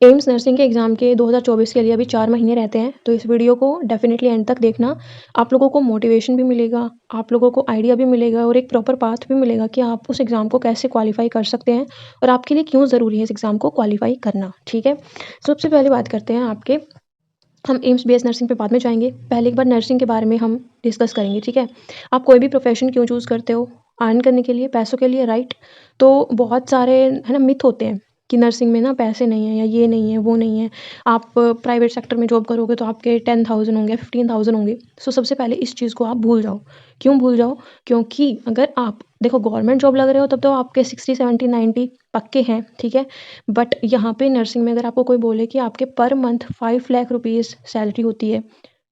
AIIMS nursing के exam के 2024 के लिए अभी 4 महीने रहते हैं, तो इस वीडियो को डेफ़िनेटली एंड तक देखना। आप लोगों को मोटिवेशन भी मिलेगा, आप लोगों को आइडिया भी मिलेगा और एक प्रॉपर पाथ भी मिलेगा कि आप उस एग्ज़ाम को कैसे क्वालीफ़ाई कर सकते हैं और आपके लिए क्यों ज़रूरी है इस एग्ज़ाम को क्वालीफ़ाई करना, ठीक है? सबसे पहले बात करते हैं आपके हम एम्स बीएस नर्सिंग पे बाद में जाएँगे। पहले एक बार नर्सिंग के बारे में हम डिस्कस करेंगे, ठीक है? आप कोई भी प्रोफ़ेशन क्यों चूज़ करते हो? अर्न करने के लिए, पैसों के लिए, राइट? तो बहुत सारे है ना मिथ होते हैं कि नर्सिंग में ना पैसे नहीं हैं या ये नहीं है, वो नहीं है। आप प्राइवेट सेक्टर में जॉब करोगे तो आपके 10,000 होंगे, 15,000 होंगे। सो सबसे पहले इस चीज़ को आप भूल जाओ। क्यों भूल जाओ? क्योंकि अगर आप देखो गवर्नमेंट जॉब लग रहे हो तब तो आपके 60, 70, 90 पक्के हैं, ठीक है? बट यहाँ पे नर्सिंग में अगर आपको कोई बोले कि आपके per month 5 lakh rupees salary होती है,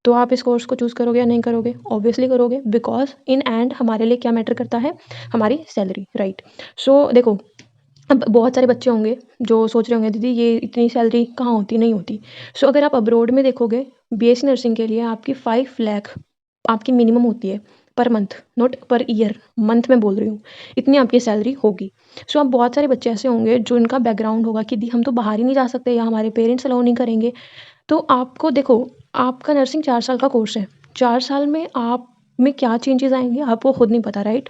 तो आप इस कोर्स को चूज़ करोगे या नहीं करोगे? ऑब्वियसली करोगे बिकॉज़ इन एंड हमारे लिए क्या मैटर करता है? हमारी सैलरी, राइट? सो देखो, अब बहुत सारे बच्चे होंगे जो सोच रहे होंगे दीदी ये इतनी सैलरी कहाँ होती, नहीं होती। सो अगर आप अब्रॉड में देखोगे बीएससी नर्सिंग के लिए आपकी 5 लाख आपकी मिनिमम होती है per month, not per year, month में बोल रही हूँ। इतनी आपकी सैलरी होगी। सो अब बहुत सारे बच्चे ऐसे होंगे जो इनका बैकग्राउंड होगा कि दी हम तो बाहर ही नहीं जा सकते या हमारे पेरेंट्स अलाउ नहीं करेंगे। तो आपको देखो, आपका नर्सिंग 4 साल का कोर्स है। 4 साल में आप में क्या चेंजेज़ आएँगे आपको खुद नहीं पता, राइट?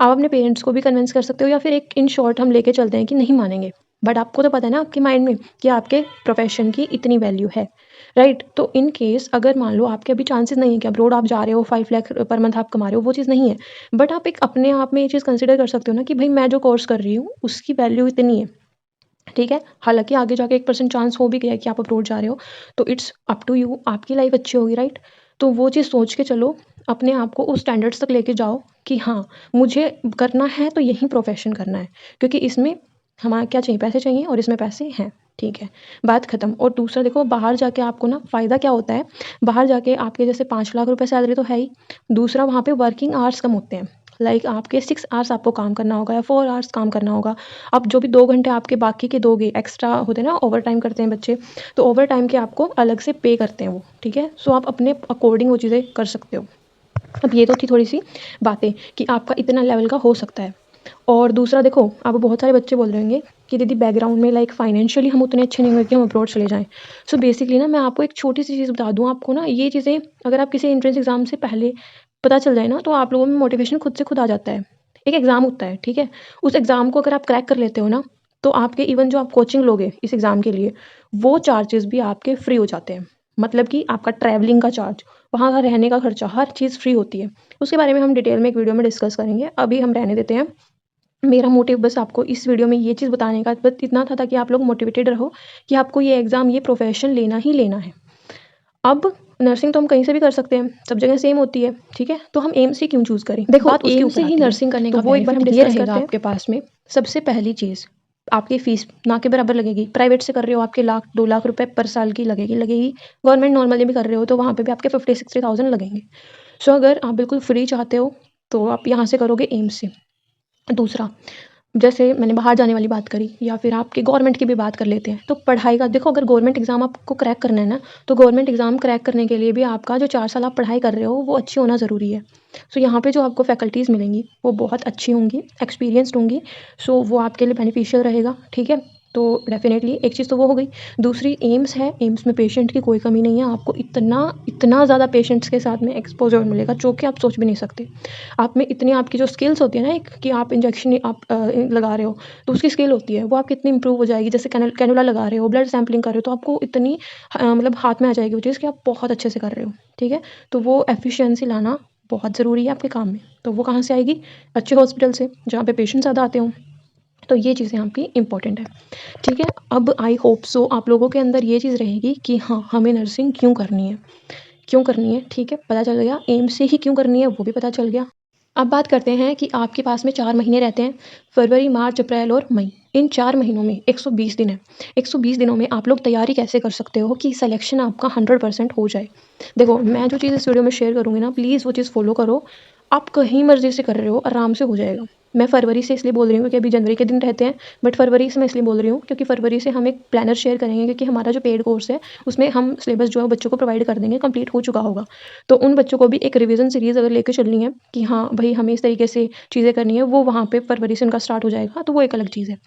आप अपने पेरेंट्स को भी कन्विंस कर सकते हो या फिर एक इन शॉर्ट हम लेके चलते हैं कि नहीं मानेंगे। बट आपको तो पता है ना आपके माइंड में कि आपके प्रोफ़ेशन की इतनी वैल्यू है, राइट? तो इन केस अगर मान लो आपके अभी चांसेस नहीं है कि अब्रॉड आप जा रहे हो 5 लाख पर मंथ आप कमा रहे हो, वो चीज़ नहीं है। बट आप एक अपने आप में ये चीज़ कंसिडर कर सकते हो ना कि भई मैं जो कोर्स कर रही हूँ, उसकी वैल्यू इतनी है। ठीक है? हालाँकि आगे जाके 1% चांस हो भी गया है कि आप अब्रॉड जा रहे हो, तो इट्स अप टू यू, आपकी लाइफ़ अच्छी होगी, राइट? तो वो चीज़ सोच के चलो, अपने आप को उस स्टैंडर्ड्स तक लेके जाओ कि हाँ, मुझे करना है तो यही प्रोफ़ेशन करना है, क्योंकि इसमें क्या चाहिए? पैसे चाहिए और इसमें पैसे हैं, ठीक है, बात खत्म। और दूसरा देखो, बाहर जाके आपको ना फ़ायदा क्या होता है, बाहर जाके आपके जैसे 5 लाख रुपए सैलरी तो है ही, दूसरा वहाँ पे वर्किंग आवर्स कम होते हैं। लाइक आपके 6 आवर्स आपको काम करना होगा या 4 आवर्स काम करना होगा। अब जो भी 2 घंटे आपके बाकी के दोगे, एक्स्ट्रा होते हैं ना, ओवरटाइम करते हैं बच्चे, तो ओवरटाइम के आपको अलग से पे करते हैं वो, ठीक है? सो आप अपने अकॉर्डिंग वो चीज़ें कर सकते हो। अब ये तो थी थोड़ी-सी बातें कि आपका इतना लेवल का हो सकता है। और दूसरा देखो, अब बहुत सारे बच्चे बोल रहे होंगे कि दीदी बैकग्राउंड में लाइक फाइनेंशियली हम उतने अच्छे नहीं हुए कि हम अब्रॉड चले जाएँ। सो बेसिकली ना मैं आपको एक छोटी-सी चीज़ बता दूँ, आपको ना ये चीज़ें अगर आप किसी एंट्रेंस एग्ज़ाम से पहले पता चल जाए ना, तो आप लोगों में मोटिवेशन खुद से खुद आ जाता है। एक एग्ज़ाम होता है, ठीक है? उस एग्ज़ाम को अगर आप क्रैक कर लेते हो ना, तो आपके इवन जो आप कोचिंग लोगे इस एग्ज़ाम के लिए, वो चार्जेज़ भी आपके फ्री हो जाते हैं। मतलब कि आपका ट्रैवलिंग का चार्ज, वहाँ का रहने का खर्चा, हर चीज़ फ्री होती है। उसके बारे में हम डिटेल में एक वीडियो में डिस्कस करेंगे, अभी हम रहने देते हैं। मेरा मोटिव बस आपको इस वीडियो में ये चीज़ बताने का बस इतना था ताकि आप लोग मोटिवेटेड रहो कि आपको ये एग्ज़ाम, ये प्रोफ़ेशन लेना ही लेना है। अब नर्सिंग तो हम कहीं से भी कर सकते हैं, सब जगह सेम होती है, ठीक है? तो हम एम्स ही क्यों चूज़ करें? देखो, बात उसके एम ऊपर से ही आती है। नर्सिंग करने तो का वो एक बार हम बेनिफिट ये डिस्कस रहेगा करते हैं। आपके पास में सबसे पहली चीज़, आपकी फ़ीस ना के बराबर लगेगी। प्राइवेट से कर रहे हो आपके लाख 2 लाख रुपए पर साल की लगेगी। गवर्नमेंट नॉर्मली भी कर रहे हो तो वहाँ पे भी आपके 50-60,000 लगेंगे। सो अगर आप बिल्कुल फ्री चाहते हो, तो आप यहाँ से करोगे एम्स से। दूसरा, जैसे मैंने बाहर जाने वाली बात करी या फिर आपके गवर्नमेंट की भी बात कर लेते हैं, तो पढ़ाई का देखो, अगर गवर्नमेंट एग्ज़ाम आपको क्रैक करना है ना, तो गवर्नमेंट एग्ज़ाम क्रैक करने के लिए भी आपका जो 4 साल आप पढ़ाई कर रहे हो, वो अच्छी होना ज़रूरी है। सो यहाँ पे जो आपको फैकल्टीज़ मिलेंगी, वो बहुत अच्छी होंगी, एक्सपीरियंस्ड होंगी, सो वो आपके लिए बेनिफिशियल रहेगा, ठीक है? तो डेफ़िनेटली एक चीज़ तो वो हो गई। दूसरी एम्स है, एम्स में पेशेंट की कोई कमी नहीं है, आपको इतना ज़्यादा पेशेंट्स के साथ में एक्सपोज़र मिलेगा, जो कि आप सोच भी नहीं सकते। आप में इतनी आपकी जो स्किल्स होती है ना, एक कि आप इंजेक्शन आप लगा रहे हो, तो उसकी स्किल होती है, वो आपकी इतनी इम्प्रूव हो जाएगी। जैसे कैनुला लगा रहे हो, ब्लड सैंपलिंग कर रहे हो, तो आपको इतनी मतलब हाथ में आ जाएगी वो चीज़ कि आप बहुत अच्छे से कर रहे हो, ठीक है? तो वो एफिशिएंसी लाना बहुत ज़रूरी है आपके काम में। तो वो कहाँ से आएगी? अच्छे हॉस्पिटल से, जहाँ पे पेशेंट ज़्यादा आते हों। तो ये चीज़ें आपकी इम्पोर्टेंट है, ठीक है? अब आई होप सो आप लोगों के अंदर ये चीज़ रहेगी कि हाँ, हमें नर्सिंग क्यों करनी है? क्यों करनी है, ठीक है? पता चल गया। एम से ही क्यों करनी है, वो भी पता चल गया। अब बात करते हैं कि आपके पास में 4 महीने रहते हैं, फरवरी, मार्च, अप्रैल और मई। इन 4 महीनों में 120 दिन है। 120 दिनों में आप लोग तैयारी कैसे कर सकते हो कि सिलेक्शन आपका 100% हो जाए? देखो, मैं जो चीज़ इस वीडियो में शेयर करूँगी ना, प्लीज़ वो चीज़ फ़ॉलो करो। आप कहीं मर्ज़ी से कर रहे हो, आराम से हो जाएगा। मैं फरवरी से इसलिए बोल रही हूँ क्योंकि अभी जनवरी के दिन रहते हैं, बट फरवरी से मैं इसलिए बोल रही हूँ क्योंकि फरवरी से हम एक प्लानर शेयर करेंगे, क्योंकि हमारा जो पेड कोर्स है, उसमें हम सिलेबस जो है बच्चों को प्रोवाइड कर देंगे, कंप्लीट हो चुका होगा। तो उन बच्चों को भी एक रिवीजन सीरीज़ अगर लेके चलनी है कि हाँ, भई हमें इस तरीके से चीज़ें करनी है, वो वहाँ पे फरवरी से उनका स्टार्ट हो जाएगा, तो वो एक अलग चीज़ है।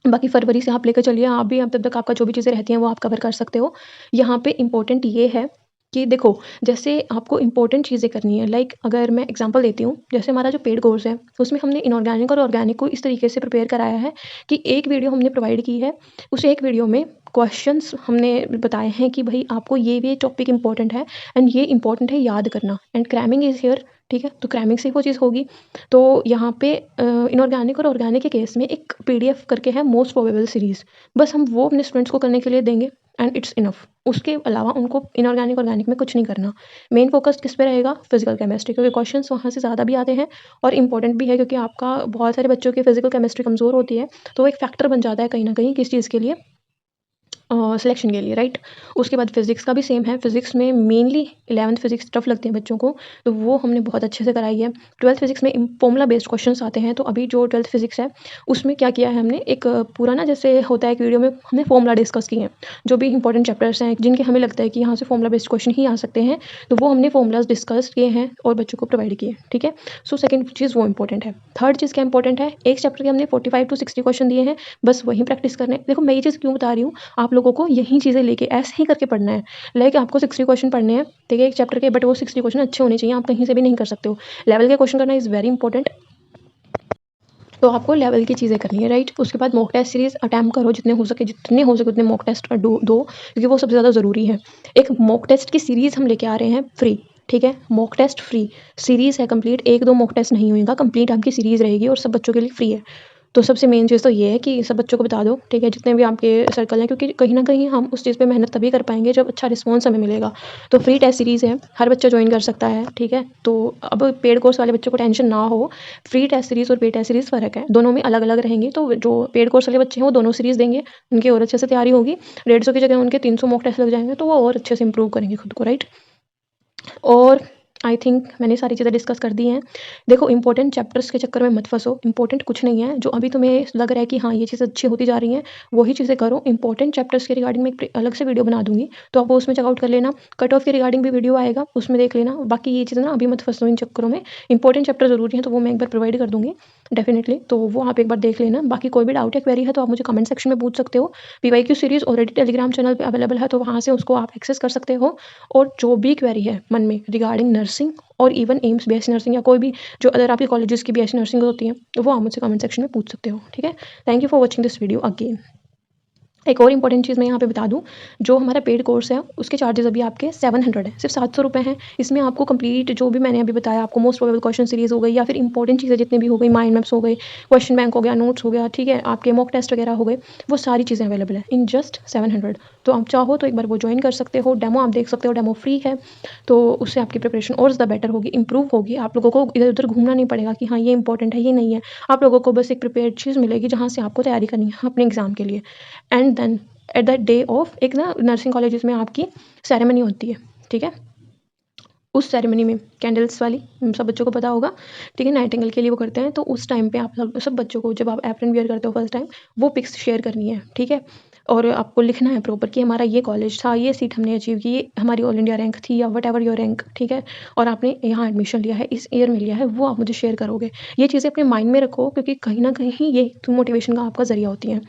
बाकी फरवरी से आप लेकर चलिए, आप भी अब तब तक आपका जो भी चीज़ें रहती हैं वो आप कवर कर सकते हो। यहाँ पे इम्पोर्टेंट ये है कि देखो, जैसे आपको इम्पोर्टेंट चीज़ें करनी है, लाइक अगर मैं एग्ज़ाम्पल देती हूँ, जैसे हमारा जो पेड कोर्स है, उसमें हमने इनऑर्गेनिक और ऑर्गेनिक को इस तरीके से प्रिपेयर कराया है कि एक वीडियो हमने प्रोवाइड की है, उस एक वीडियो में क्वेश्चंस हमने बताए हैं कि भई आपको ये टॉपिक इम्पोर्टेंट है एंड ये इम्पोर्टेंट है याद करना, एंड क्रैमिंग इज़ हियर, ठीक है? तो क्रैमिंग से वो चीज़ होगी। तो यहाँ पे इनऑर्गेनिक और ऑर्गेनिक के केस में एक पीडीएफ करके है मोस्ट प्रोबेबल सीरीज़, बस हम वो अपने स्टूडेंट्स को करने के लिए देंगे एंड इट्स इनफ। उसके अलावा उनको इनऑर्गेनिक ऑर्गेनिक में कुछ नहीं करना। मेन फोकस किस पे रहेगा? फिजिकल केमिस्ट्री, क्योंकि क्वेश्चंस वहाँ से ज़्यादा भी आते हैं और इंपॉर्टेंट भी है, क्योंकि आपका बहुत सारे बच्चों की फिजिकल केमिस्ट्री कमज़ोर होती है, तो वो एक फैक्टर बन जाता है कहीं न कहीं किस चीज़ के लिए, सिलेक्शन के लिए, राइट? उसके बाद फिज़िक्स का भी सेम है। फिज़िक्स में मेनली 11th फिज़िक्स टफ लगती है बच्चों को, तो वो हमने बहुत अच्छे से कराई है। 12th फिज़िक्स में फॉर्मूला बेस्ड क्वेश्चंस आते हैं, तो अभी जो 12th फिज़िक्स है, उसमें क्या किया है हमने, एक पूरा ना जैसे होता है एक वीडियो में हमने फॉर्मूला डिस्कस किए हैं। जो भी इंपॉर्टेंट चैप्टर्स हैं, जिनके हमें लगता है कि यहाँ से फॉर्मूला बेस्ड क्वेश्चन ही आ सकते हैं, तो वो हमने फॉर्मूलाज़ डिस्कस किए हैं और बच्चों को प्रोवाइड किए, ठीक है? सो सेकंड चीज़ वो इंपॉर्टेंट है। थर्ड चीज़ क्या इंपॉर्टेंट है? एक चैप्टर के हमने 45 टू 60 क्वेश्चन दिए हैं, बस वही प्रैक्टिस करने हैं। देखो, मैं ये चीज़ क्यों बता रही हूँ, आप लोगों को यही चीज़ें लेके ऐसे ही करके पढ़ना है। लाइक आपको 60 क्वेश्चन पढ़ने हैं, ठीक है, एक चैप्टर के, बट वो 60 क्वेश्चन अच्छे होने चाहिए, आप कहीं से भी नहीं कर सकते हो। लेवल के क्वेश्चन करना इज़ वेरी इंपॉर्टेंट, तो आपको लेवल की चीज़ें करनी है, राइट? उसके बाद मॉक टेस्ट सीरीज़ अटेम्प्ट करो, जितने हो सके उतने मॉक टेस्ट दो, क्योंकि वो सबसे ज़्यादा ज़रूरी है। एक मॉक टेस्ट की सीरीज़ हम लेके आ रहे हैं फ्री, ठीक है? मॉक टेस्ट फ्री सीरीज़ है कंप्लीट, 1-2 मॉक टेस्ट नहीं होएगा, कंप्लीट आपकी सीरीज़ रहेगी और सब बच्चों के लिए फ्री है। तो सबसे मेन चीज़ तो ये है कि सब बच्चों को बता दो, ठीक है, जितने भी आपके सर्कल हैं, क्योंकि कहीं न कहीं हम उस चीज़ पे मेहनत तभी कर पाएँगे जब अच्छा रिस्पॉन्स हमें मिलेगा। तो फ्री टेस्ट सीरीज़ है, हर बच्चा जॉइन कर सकता है, ठीक है? तो अब पेड कोर्स वाले बच्चों को टेंशन ना हो, फ्री टेस्ट सीरीज़ और पेड टेस्ट सीरीज़ फ़र्क है, दोनों में अलग-अलग रहेंगी। तो जो पेड कोर्स वाले बच्चे हैं वो दोनों सीरीज़ देंगे, उनकी और अच्छे से तैयारी होगी। 150 की जगह उनके 300 मॉक टेस्ट लग जाएँगे, तो वो और अच्छे से इम्प्रूव करेंगे खुद को, राइट? और आई थिंक मैंने सारी चीज़ें डिस्कस कर दी हैं। देखो, इंपॉर्टेंट चैप्टर्स के चक्कर में मत फँसो, इंपॉर्टेंट कुछ नहीं है, जो अभी तुम्हें लग रहा है कि हाँ, ये चीज़ें अच्छी होती जा रही हैं, वही चीज़ें करो। इंपॉर्टेंट चैप्टर्स के रिगार्डिंग मैं एक अलग से वीडियो बना दूँगी, तो आप वो उसमें चेकआउट कर लेना। कट ऑफ के रिगार्डिंग भी वीडियो आएगा, उसमें देख लेना। बाकी ये चीज़ें ना अभी मत फँसो इन चक्करों में। इंपॉर्टेंट चैप्टर ज़रूरी हैं, तो वो मैं एक बार प्रोवाइड कर दूँगी डेफिनिटली, तो वो आप एक बार देख लेना। बाकी कोई भी डाउट या क्वेरी है तो आप मुझे कमेंट सेक्शन में पूछ सकते हो। PYQ series already Telegram channel पे अवेलेबल है, तो वहाँ से उसको आप एक्सेस कर सकते हो। और जो भी क्वेरी है मन में रिगार्डिंग नर्सिंग और इवन एम्स बीएससी नर्सिंग या कोई भी जो अदर आपके कॉलेजेस की बीएससी नर्सिंग होती है, तो वो आप मुझसे कमेंट सेक्शन में पूछ सकते हो, ठीक है? Thank you for watching this video again. एक और इंपॉर्टेंट चीज़ मैं यहाँ पे बता दूँ, जो हमारा पेड कोर्स है उसके चार्जेस अभी आपके 700 है, सिर्फ 700 रुपये हैं। इसमें आपको कंप्लीट जो भी मैंने अभी बताया, आपको मोस्ट प्रोबेबल क्वेश्चन सीरीज़ हो गई या फिर इंपॉर्टेंट चीज़ें जितनी भी हो गई, माइंड मैप्स हो गए, क्वेश्चन बैंक हो गया, नोट्स हो गया, ठीक है, आपके मॉक टेस्ट वगैरह हो गए, वो सारी चीज़ें अवेलेबल है इन जस्ट 700। तो आप चाहो तो एक बार वो ज्वाइन कर सकते हो, डेमो आप देख सकते हो, डेमो फ्री है, तो उससे आपकी प्रिपरेशन और ज़्यादा बेटर होगी, इंप्रूव होगी। आप लोगों को इधर उधर घूमना नहीं पड़ेगा कि हाँ ये इंपॉर्टेंट है, ये नहीं है। आप लोगों को बस एक प्रिपेयर्ड चीज़ मिलेगी जहाँ से आपको तैयारी करनी है अपने एग्ज़ाम के लिए। And then at the day of एक ना नर्सिंग कॉलेजेस में आपकी सेरेमनी होती है, ठीक है? उस सेरेमनी में कैंडल्स वाली, सब बच्चों को पता होगा, ठीक है, नाइटिंगेल के लिए वो करते हैं। तो उस टाइम पे आप सब बच्चों को, जब आप एप्रन वियर करते हो फर्स्ट टाइम, वो पिक्स शेयर करनी है, ठीक है? और आपको लिखना है प्रॉपर कि हमारा ये कॉलेज था, ये सीट हमने अचीव की, ये हमारी ऑल इंडिया रैंक थी या व्हाटएवर योर रैंक, ठीक है? और आपने यहाँ एडमिशन लिया है, इस ईयर में लिया है, वो आप मुझे शेयर करोगे। ये चीज़ें अपने माइंड में रखो, क्योंकि कहीं न कहीं ये मोटिवेशन का आपका ज़रिया होती हैं,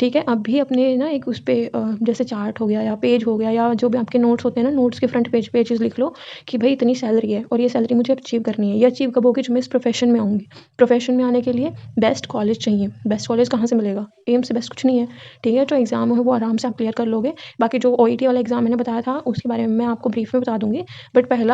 ठीक है? अब भी अपने ना एक उस पे जैसे चार्ट हो गया या पेज हो गया या जो भी आपके नोट्स होते हैं ना, नोट्स के फ्रंट पेज पे ये चीज़ लिख लो कि भई इतनी सैलरी है और ये सैलरी मुझे अचीव करनी है। ये अचीव कब होगी? जब मैं इस प्रोफ़ेशन में आऊँगी। प्रोफ़ेशन में आने के लिए बेस्ट कॉलेज चाहिए। बेस्ट कॉलेज कहाँ से मिलेगा? एम्स से बेस्ट कुछ नहीं है, ठीक है? जो एग्ज़ाम है वो आराम से आप क्लियर कर लोगे। बाकी जो ओईटी वाला एग्ज़ाम मैंने बताया था उसके बारे में मैं आपको ब्रीफ में बता दूँगी। बट पहला